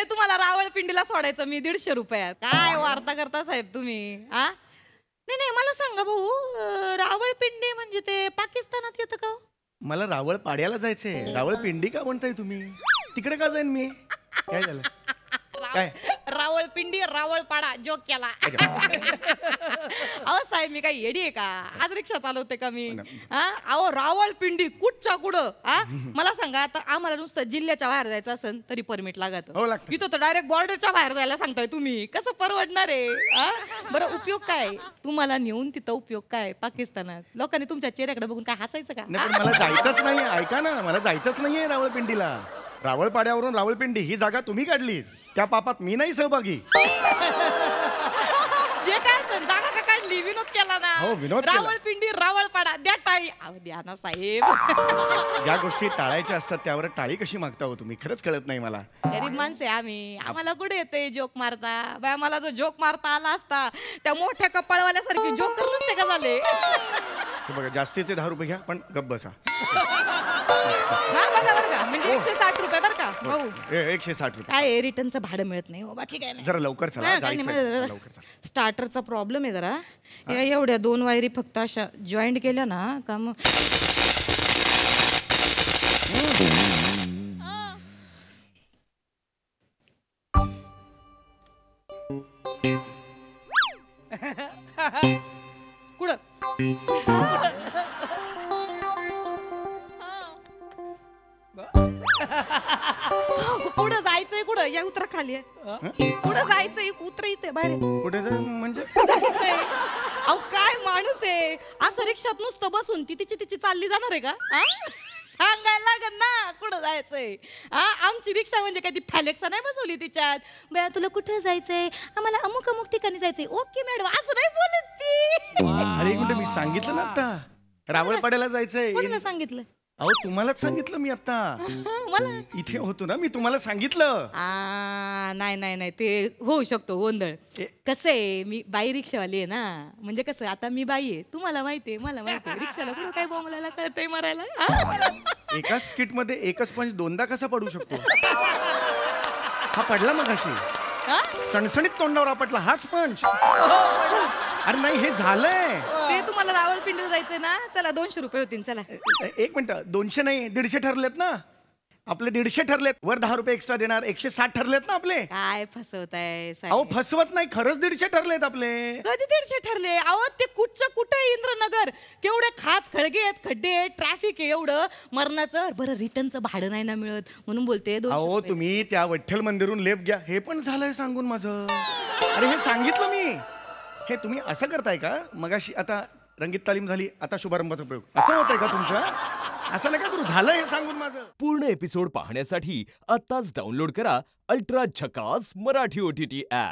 तुम्हाला रावळपिंडीला सोडायचं मी 150 रुपयात. काय वार्ता करता साहेब तुम्ही? हा नाही नाही मला सांगा भाऊ, रावळपिंडी म्हणजे ते पाकिस्तानात येतं का? मला रावळ पाड्याला जायचंय. रावळपिंडी का म्हणताय तुम्ही? तिकडे का जाईन मी? काय झालं? काय रावळपिंडी रावळपाडा जोक केला. अहो साहेब मी काय येडी आहे का? आज रिक्षा चालवते का मी? अहो रावळपिंडी कुठच्या कुठं? मला सांगा, आता आम्हाला नुसतं जिल्ह्याच्या बाहेर जायचं असेल तरी परमिट लागत. इथं तर डायरेक्ट बॉर्डरच्या बाहेर जायला सांगताय तुम्ही. कसं परवडणार आहे? बरं उपयोग काय तुम्हाला नेऊन तिथं? उपयोग काय? पाकिस्तानात लोकांनी तुमच्या चेहऱ्याकडे बघून काय हसायचं का? नाही पण मला जायचंच नाही. ऐका ना, मला जायचंच नाहीये रावळपिंडीला. रावळपाड्यावरून रावळपिंडी ही जागा तुम्ही काढली. त्या पापात मी नाही सहभागी. जे काय असेल जागा का काढली? विनोद केला ना. हो, विनोद केला. रावळपिंडी रावळपाडा द्या टाळी. अहो द्या ना साहेब. ज्या गोष्टी टाळायच्या असतात त्यावर टाळी कशी मागता हो तुम्ही? खरंच कळत नाही मला. गरीब माणसे आम्ही, आम्हाला कुठे येते जोक मारता? बाय मला जो जोक मारता आला असता त्या मोठ्या कपाळवाल्यासारखी जोक कर नसते का झाले? बघा जास्तीचे 10 रुपये घ्या, पण गप्प बसा. बघा बरं का, म्हणजे 160 रुपये बरं का भाऊ. 160 रुपये. काय रिटर्नचं भाडं मिळत नाही हो, बाकी काय नाही. जरा लवकर चला. लवकर चला. स्टार्टरचा प्रॉब्लेम आहे जरा. एवढ्या 2 वायरी फक्त अशा जॉईंट केल्या ना का मग कुठं कुठं जायचंय? कुठं या उतरा खाली. कुठं जायचंय? उतर इथे बाहेर. कुठे म्हणजे? अहो काय माणूस आहे असं रिक्षात नुसतं बसून ती तिची चालली जाणार आहे का? सांगायला लागेल ना कुठं जायचंय. आमची रिक्षा म्हणजे काय ती फॅलेक्सा नाही बसवली तिच्यात. बया तुला कुठं जायचंय? आम्हाला अमुक अमुक ठिकाणी जायचंय. ओके मॅडम असं नाही बोलत ती. अरे एक मिनिट, मी सांगितलं ना आता रावळपाड्याला जायचंय. कोणाला सांगितलं? अहो तुम्हालाच सांगितलं मी आता. मला इथे होतो ना मी, तुम्हाला सांगितलं. नाही नाही नाही ते होऊ शकतो गोंधळ. कसं आहे मी बाई रिक्षावाली आहे ना, म्हणजे कसं आता मी बाई आहे, तुम्हाला माहितीये मला माहितीये रिक्षाला कुठं काय बोंबलायला कळतंय मरायला. एकाच स्किट मध्ये एकच पंच दोनदा कसा पडू शकतो? हा पडला मगाशी, सणसणीत तोंडावर आपटला हाच पंच. अरे नाही हे झालंय. ते तुम्हाला रावळपिंडीला जायचंय ना, चला 200 रुपये होतील. चला 1 मिनिट, 200 नाही 150 ठरलेत ना आपले. 150 ठरलेत, वर 10 रुपये एक्स्ट्रा देणार. 160 ठरलेत ना आपले. काय फसवताय? अहो फसवत नाही, खरंच 150 ठरलेत आपले. कधी 150 ठरले? अहो ते कुठच्या कुठे इंद्रनगर, केवढे खाच खळगे आहेत, खड्डे आहेत, ट्रॅफिक आहे एवढं मरणाचं. बरं रिटर्नचं भाडं नाही ना मिळत म्हणून बोलते. अहो तुम्ही त्या विठ्ठल मंदिरून लेफ्ट घ्या, हे पण झालंय सांगून माझं. अरे हे सांगितलं मी. हे तुम्ही असं करताय का? मगाशी आता रंगीत तालीम झाली, आता शुभारंभाचा प्रयोग. असं होतंय का तुमच्या? असं नका करू. झालं हे सांगून माझं. पूर्ण एपिसोड पाहण्यासाठी आत्ताच डाउनलोड करा अल्ट्रा झकास मराठी OTT ॲप.